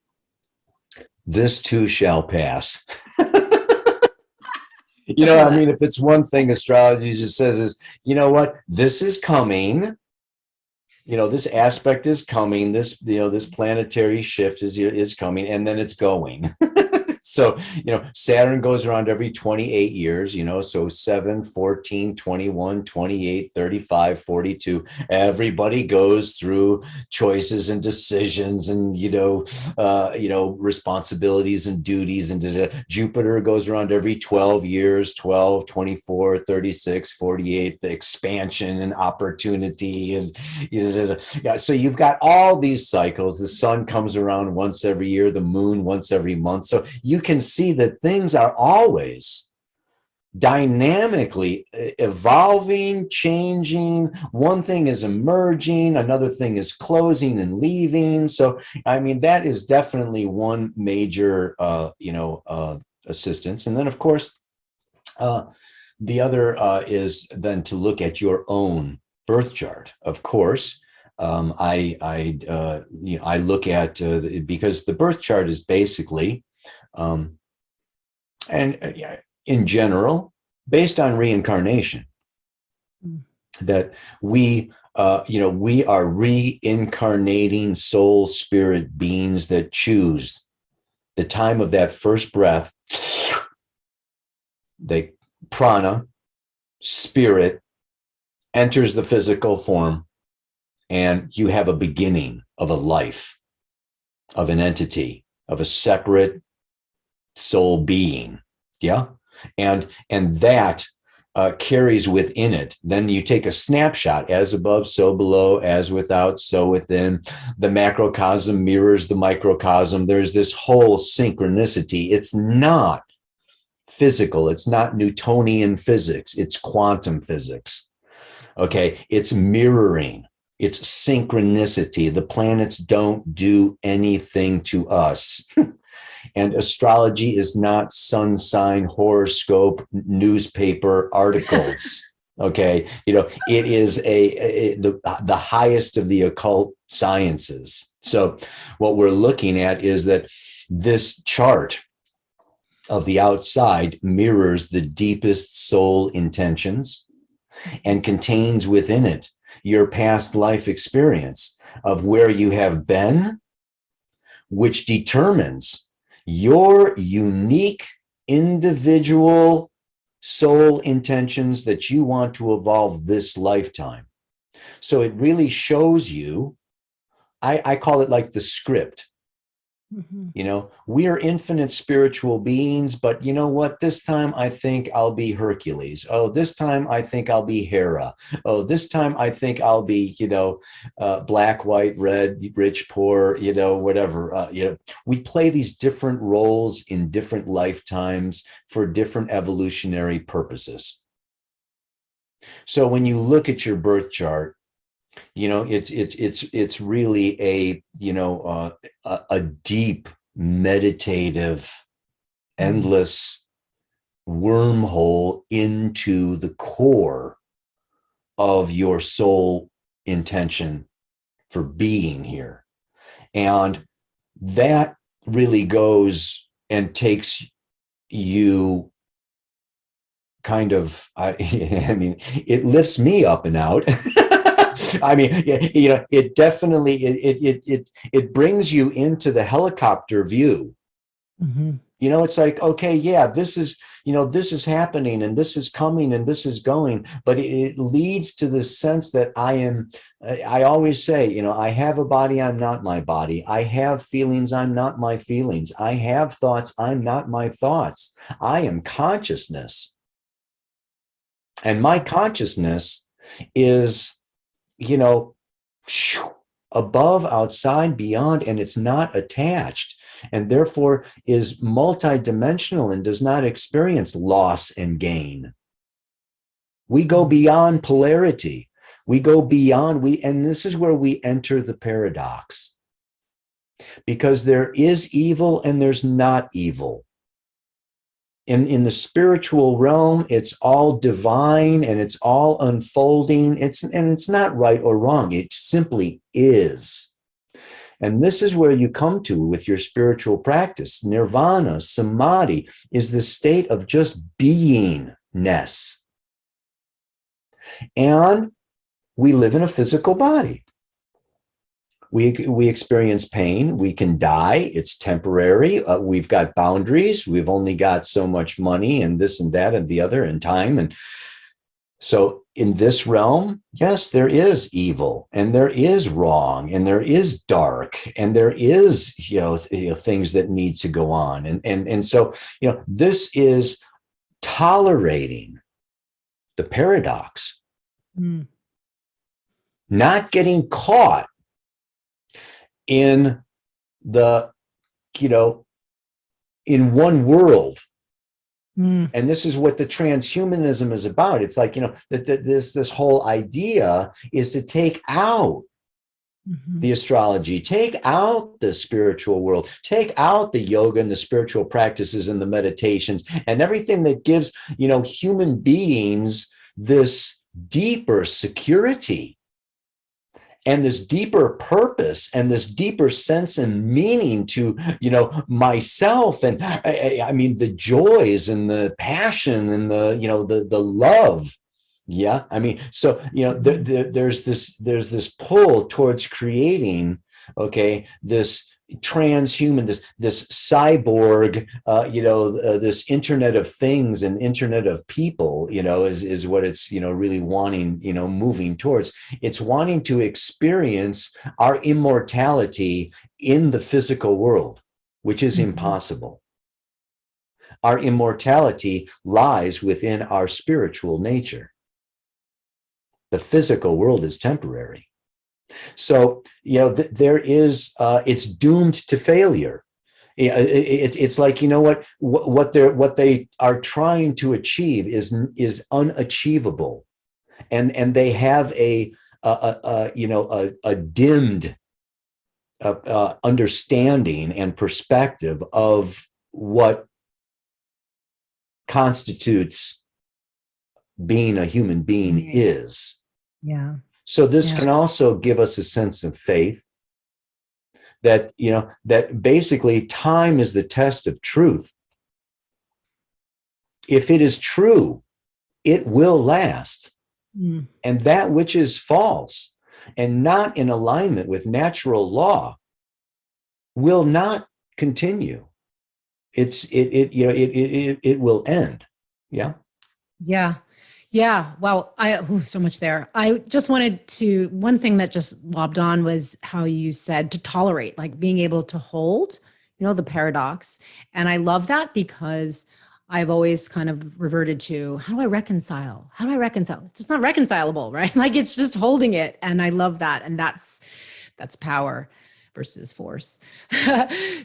this too shall pass. If it's one thing astrology just says is, what, this is coming, this aspect is coming, this planetary shift is coming, and then it's going. So, Saturn goes around every 28 years, so 7, 14, 21, 28, 35, 42. Everybody goes through choices and decisions and, responsibilities and duties. And Jupiter goes around every 12 years, 12, 24, 36, 48, the expansion and opportunity. And, yeah, so you've got all these cycles. The sun comes around once every year, the moon once every month. So you can see that things are always dynamically evolving, changing. One thing is emerging, another thing is closing and leaving. So, I mean, that is definitely one major, assistance. And then, of course, the other is then to look at your own birth chart. Of course, I look at because the birth chart is basically, in general, based on reincarnation, that we are reincarnating soul spirit beings that choose the time of that first breath. They prana, spirit, enters the physical form, and you have a beginning of a life, of an entity, of a separate soul being. Yeah. And that carries within it. Then you take a snapshot, as above, so below, as without, so within. The macrocosm mirrors the microcosm. There's this whole synchronicity. It's not physical. It's not Newtonian physics. It's quantum physics. Okay. It's mirroring. It's synchronicity. The planets don't do anything to us. And astrology is not sun sign, horoscope, newspaper articles. Okay. It is the highest of the occult sciences. So what we're looking at is that this chart of the outside mirrors the deepest soul intentions and contains within it your past life experience of where you have been, which determines your unique individual soul intentions that you want to evolve this lifetime. So it really shows you, I call it like the script. Mm-hmm. We are infinite spiritual beings, but you know what? This time I think I'll be Hercules. Oh, this time I think I'll be Hera. Oh, this time I think I'll be, black, white, red, rich, poor, whatever. We play these different roles in different lifetimes for different evolutionary purposes. So when you look at your birth chart, it's really a deep, meditative, endless wormhole into the core of your soul intention for being here. And that really goes and takes you kind of, it lifts me up and out. It definitely, it brings you into the helicopter view. Mm-hmm. It's like, okay, yeah, this is happening and this is coming and this is going, but it leads to this sense that I always say, I have a body, I'm not my body. I have feelings, I'm not my feelings. I have thoughts, I'm not my thoughts. I am consciousness. And my consciousness is, above, outside, beyond, and it's not attached, and therefore is multidimensional and does not experience loss and gain. We go beyond polarity. We go beyond, and this is where we enter the paradox, because there is evil and there's not evil. In the spiritual realm, it's all divine and it's all unfolding. It's not right or wrong. It simply is. And this is where you come to with your spiritual practice. Nirvana Samadhi is the state of just beingness. And we live in a physical body. We experience pain. We can die. It's temporary. We've got boundaries. We've only got so much money and this and that and the other and time. And so in this realm, yes, there is evil and there is wrong and there is dark and there is, things that need to go on. And so, this is tolerating the paradox, not getting caught in the, in one world. And this is what the transhumanism is about. It's like, this whole idea is to take out the astrology, take out the spiritual world, take out the yoga and the spiritual practices and the meditations and everything that gives, human beings this deeper security and this deeper purpose and this deeper sense and meaning to, myself. And I mean, the joys and the passion and the love. Yeah. I mean, so, there's this pull towards creating, this transhuman, this cyborg, this internet of things and internet of people, is what it's, really wanting, moving towards. It's wanting to experience our immortality in the physical world, which is impossible. Our immortality lies within our spiritual nature. The physical world is temporary. So, there is, it's doomed to failure. It's like, what they are trying to achieve is unachievable. And they have a dimmed understanding and perspective of what constitutes being a human being is. Yeah. So this can also give us a sense of faith that, that basically time is the test of truth. If it is true, it will last. And that which is false and not in alignment with natural law will not continue. It will end. Yeah. Yeah. Yeah. Wow. So much there. I just wanted to, one thing that just lobbed on was how you said to tolerate, like being able to hold, the paradox. And I love that because I've always kind of reverted to, how do I reconcile? How do I reconcile? It's not reconcilable, right? Like it's just holding it. And I love that. And that's power versus force.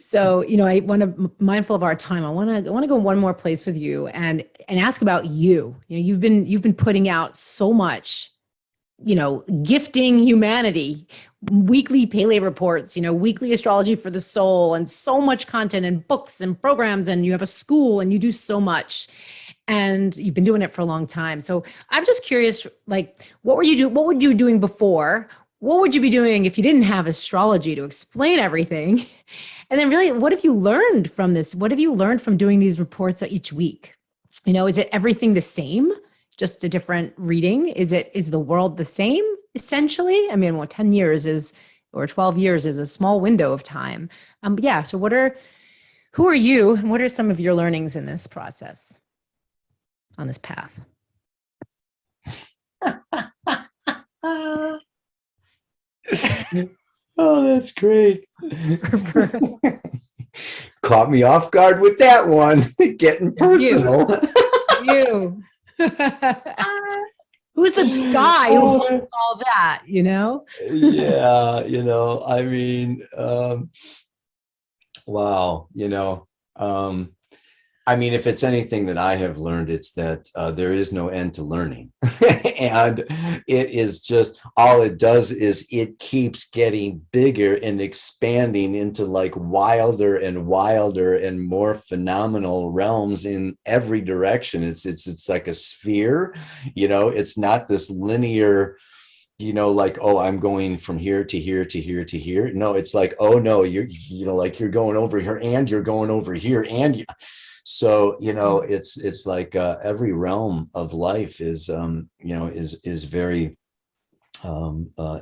So, I want to, mindful of our time, I want to go one more place with you and ask about you. You've been putting out so much, gifting humanity, weekly Pele reports, weekly astrology for the soul, and so much content and books and programs, and you have a school and you do so much. And you've been doing it for a long time. So I'm just curious, like, what were you doing before? What would you be doing if you didn't have astrology to explain everything? And then really, what have you learned from this? What have you learned from doing these reports each week? Is it everything the same, just a different reading? Is the world the same, essentially? I mean, 10 years or 12 years is a small window of time. So who are you and what are some of your learnings in this process, on this path? Oh, that's great. Caught me off guard with that one. Getting personal. You. Who's the guy who holds all that, Yeah, I mean, wow, I mean, if it's anything that I have learned, it's that there is no end to learning. And it is just, all it does is it keeps getting bigger and expanding into like wilder and wilder and more phenomenal realms in every direction. It's like a sphere, it's not this linear, like, oh, I'm going from here to here to here to here. No, it's like, oh no, you're you're going over here and you're going over here and so, it's like every realm of life is, is very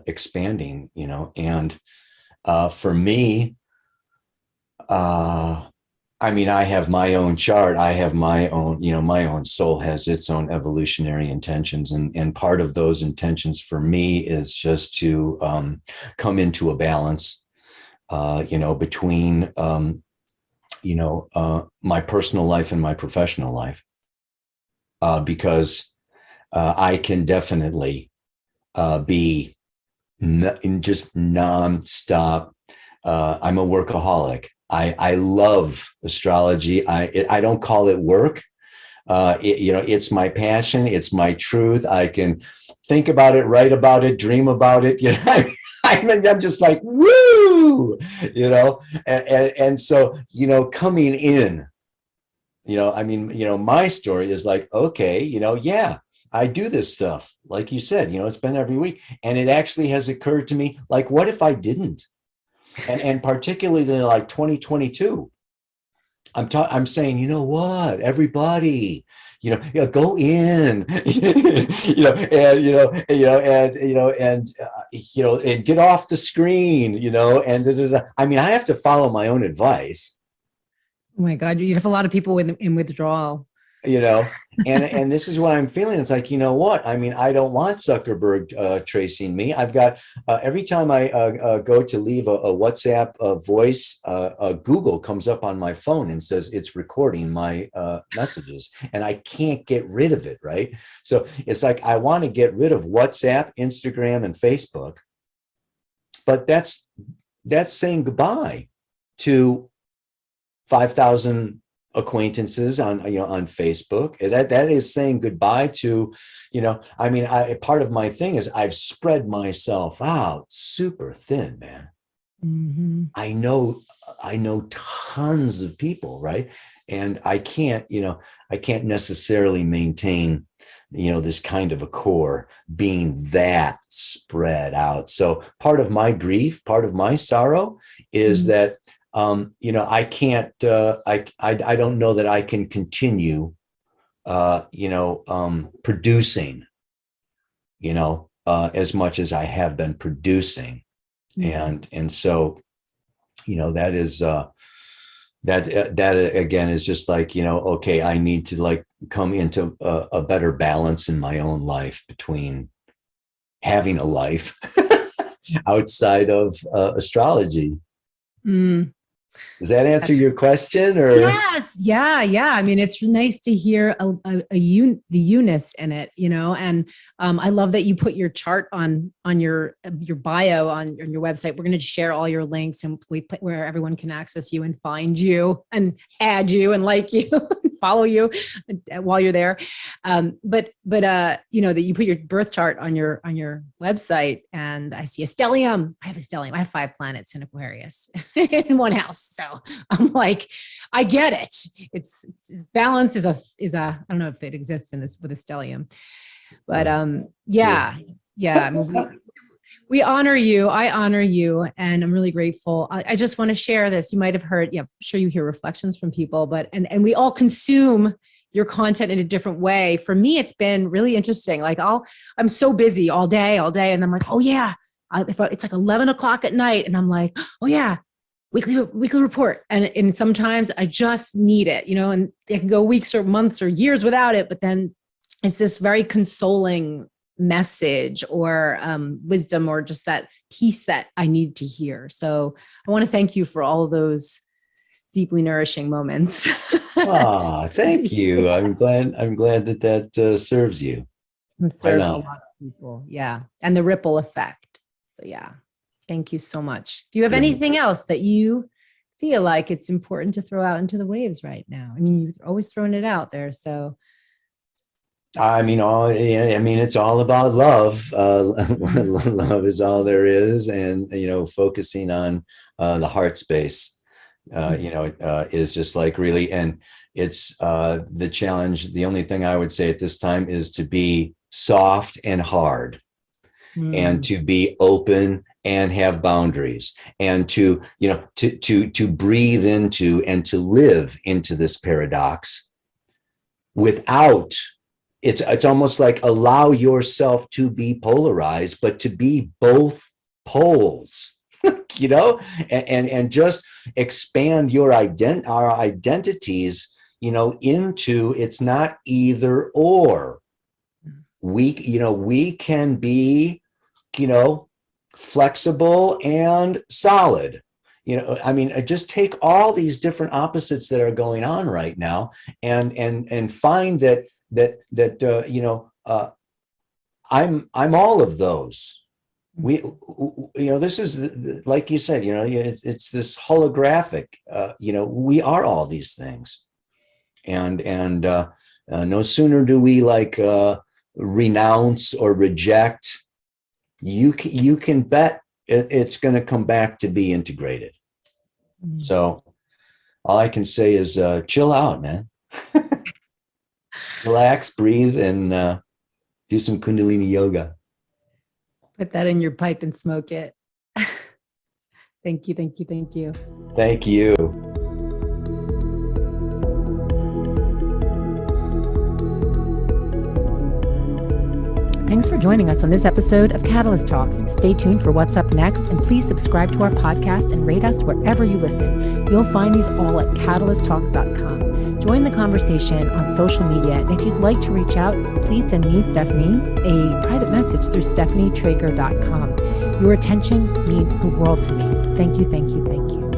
expanding, and For me, I mean, I have my own chart. I have my own, my own soul has its own evolutionary intentions. And part of those intentions for me is just to come into a balance, between, my personal life and my professional life. Because I can definitely be just nonstop. I'm a workaholic. I love astrology. I don't call it work. It's my passion. It's my truth. I can think about it, write about it, dream about it. I'm just like, woo, and so, coming in, my story is like, okay, yeah, I do this stuff. Like you said, it's been every week. And it actually has occurred to me, like, what if I didn't? And particularly in like 2022, I'm saying, you know what, everybody, go in, and get off the screen, and I mean, I have to follow my own advice. Oh my God, you have a lot of people in withdrawal. And this is what I'm feeling. It's like, you know what? I mean, I don't want Zuckerberg tracing me. I've got, every time I go to leave a WhatsApp voice, Google comes up on my phone and says it's recording my messages, and I can't get rid of it, right? So it's like, I want to get rid of WhatsApp, Instagram, and Facebook, but that's saying goodbye to 5,000 acquaintances on Facebook. That is saying goodbye to, I mean, part of my thing is I've spread myself out super thin, man. Mm-hmm. I know tons of people, right? And I can't necessarily maintain, this kind of a core being that spread out. So part of my grief, part of my sorrow is that, I can't, I don't know that I can continue, producing, as much as I have been producing. And so, that is, that again is just like, okay, I need to like come into a better balance in my own life between having a life outside of astrology. Does that answer your question? Or yes, yeah. I mean, it's nice to hear the Eunice in it, and I love that you put your chart on your bio on your website. We're going to share all your links and where everyone can access you and find you and add you and like you, and follow you while you're there. But that you put your birth chart on your website, and I see a stellium. I have a stellium. I have 5 planets in Aquarius in one house. So I'm like, I get it. It's balance is a, I don't know if it exists in this with a stellium, but yeah. I mean, we honor you. I honor you. And I'm really grateful. I just want to share this. You might've heard, I'm sure you hear reflections from people, but, and we all consume your content in a different way. For me, it's been really interesting. Like I'm so busy all day. And I'm like, oh yeah. It's like 11 o'clock at night. And I'm like, oh yeah, weekly report. And sometimes I just need it, and it can go weeks or months or years without it. But then it's this very consoling message or wisdom or just that piece that I need to hear. So I want to thank you for all of those deeply nourishing moments. Thank you. I'm glad that serves you. It serves a lot of people. Yeah. And the ripple effect. So yeah. Thank you so much. Do you have anything else that you feel like it's important to throw out into the waves right now? I mean, you've always thrown it out there. So, I mean, it's all about love. Love is all there is. And, focusing on the heart space, is just like really, and it's the challenge. The only thing I would say at this time is to be soft and hard. And to be open and have boundaries, and to breathe into and to live into this paradox without, it's almost like allow yourself to be polarized, but to be both poles. and just expand our identities, into it's not either or. We can be, flexible and solid. Just take all these different opposites that are going on right now, and find that I'm all of those. This is, like you said, it's this holographic. We are all these things, and no sooner do we renounce or reject, you can bet it's going to come back to be integrated. So all I can say is chill out, man. Relax, breathe, and do some Kundalini yoga. Put that in your pipe and smoke it. Thank you. Thank you. Thanks for joining us on this episode of Catalyst Talks. Stay tuned for what's up next, and please subscribe to our podcast and rate us wherever you listen. You'll find these all at catalysttalks.com. Join the conversation on social media, and if you'd like to reach out, please send me, Stephanie, a private message through stephanietrager.com. Your attention means the world to me. Thank you.